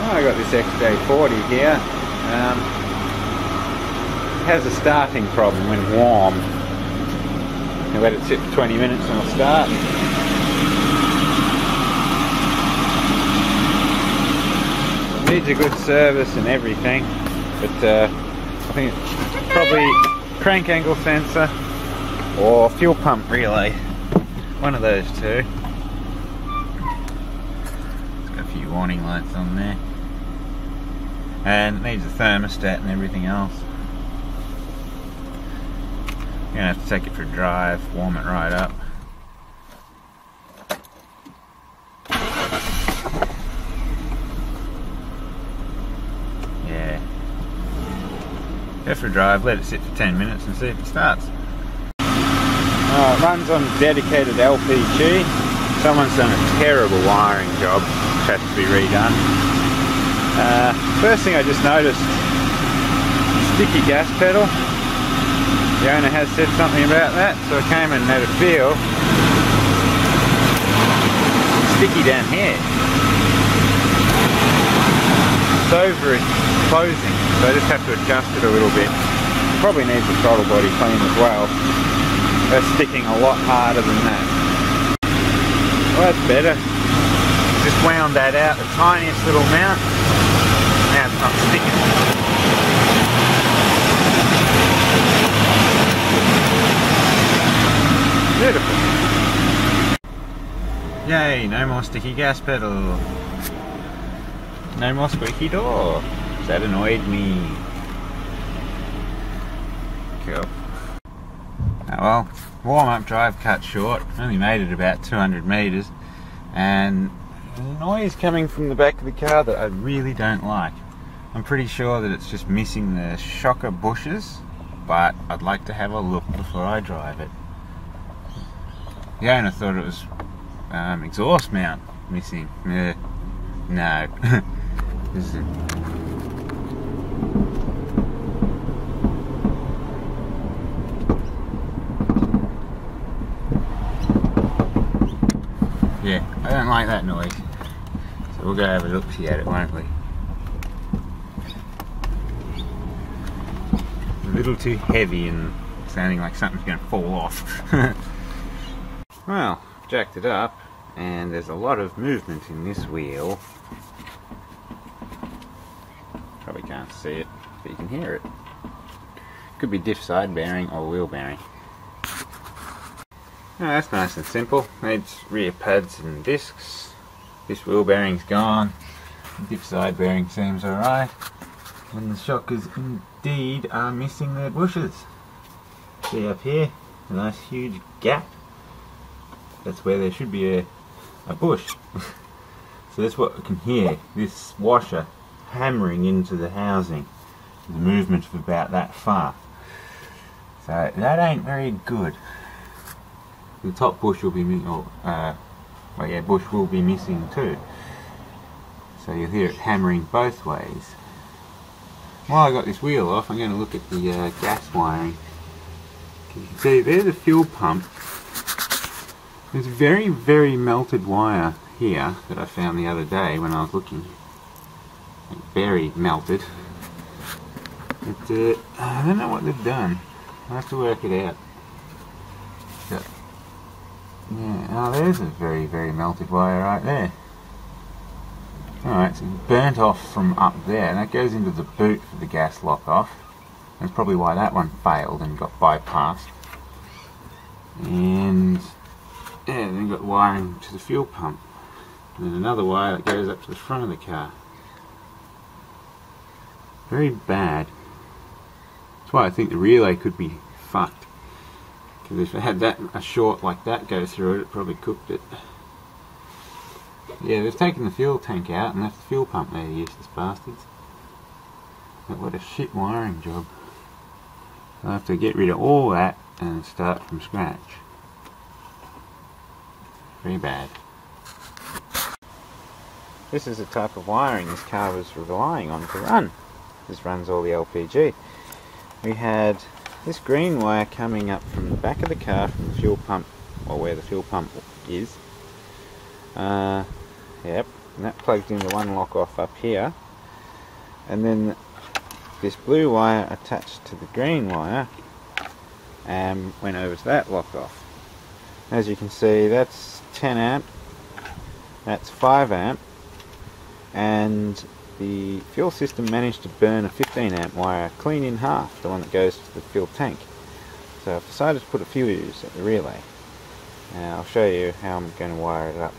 I got this XJ40 here. It has a starting problem when warm. You let it sit for 20 minutes and it'll start. It needs a good service and everything, but I think it's probably crank angle sensor or fuel pump relay. One of those two. It's got a few warning lights on there. And it needs a thermostat and everything else. You're going to have to take it for a drive, warm it right up. Yeah. Go for a drive, let it sit for 10 minutes and see if it starts. It runs on dedicated LPG. Someone's done a terrible wiring job, which has to be redone. First thing I just noticed, sticky gas pedal. The owner has said something about that, so I came and had a feel. Sticky down here. It's over closing, so I just have to adjust it a little bit. Probably needs the throttle body clean as well. They're sticking a lot harder than that. Well, that's better. Just wound that out, the tiniest little amount. Now it's not sticking. Beautiful. Yay, no more sticky gas pedal. No more squeaky door. That annoyed me. Cool. Oh well, warm-up drive cut short. Only made it about 200 metres. And there's a noise coming from the back of the car that I really don't like. I'm pretty sure that it's just missing the shocker bushes, but I'd like to have a look before I drive it. The owner thought it was exhaust mount missing. No. This is it. Yeah, I don't like that noise. So we'll go have a look-see at it, won't we? A little too heavy and sounding like something's going to fall off. Well, jacked it up, and there's a lot of movement in this wheel. Probably can't see it, but you can hear it. Could be diff side bearing or wheel bearing. Oh, that's nice and simple. Needs rear pads and discs. This wheel bearing's gone. The diff side bearing seems alright. And the shockers indeed are missing their bushes. See up here, a nice huge gap. That's where there should be a bush. So that's what we can hear, this washer hammering into the housing. The movement of about that far. So that ain't very good. The top bush will be bush will be missing too. So you'll hear it hammering both ways. While I got this wheel off, I'm going to look at the gas wiring. You can see there's a fuel pump. There's a very, very melted wire here that I found the other day when I was looking. Very melted. But I don't know what they've done. I'll have to work it out. So, yeah, oh, there's a very, very melted wire right there. Alright, so it's burnt off from up there, and that goes into the boot for the gas lock off. That's probably why that one failed and got bypassed. And yeah, then got wiring to the fuel pump. And then another wire that goes up to the front of the car. Very bad. That's why I think the relay could be fucked. Because if it had a short like that go through it, it probably cooked it. Yeah, they've taken the fuel tank out and left the fuel pump there, useless bastards. But what a shit wiring job. I'll have to get rid of all that and start from scratch. Very bad. This is the type of wiring this car was relying on to run. This runs all the LPG. We had this green wire coming up from the back of the car from the fuel pump, or where the fuel pump is. Yep, and that plugged into one lock off up here, and then this blue wire attached to the green wire and went over to that lock off. As you can see, that's 10 amp, that's 5 amp, and the fuel system managed to burn a 15 amp wire clean in half, the one that goes to the fuel tank. So I've decided to put a fuse at the relay. I'll show you how I'm going to wire it up.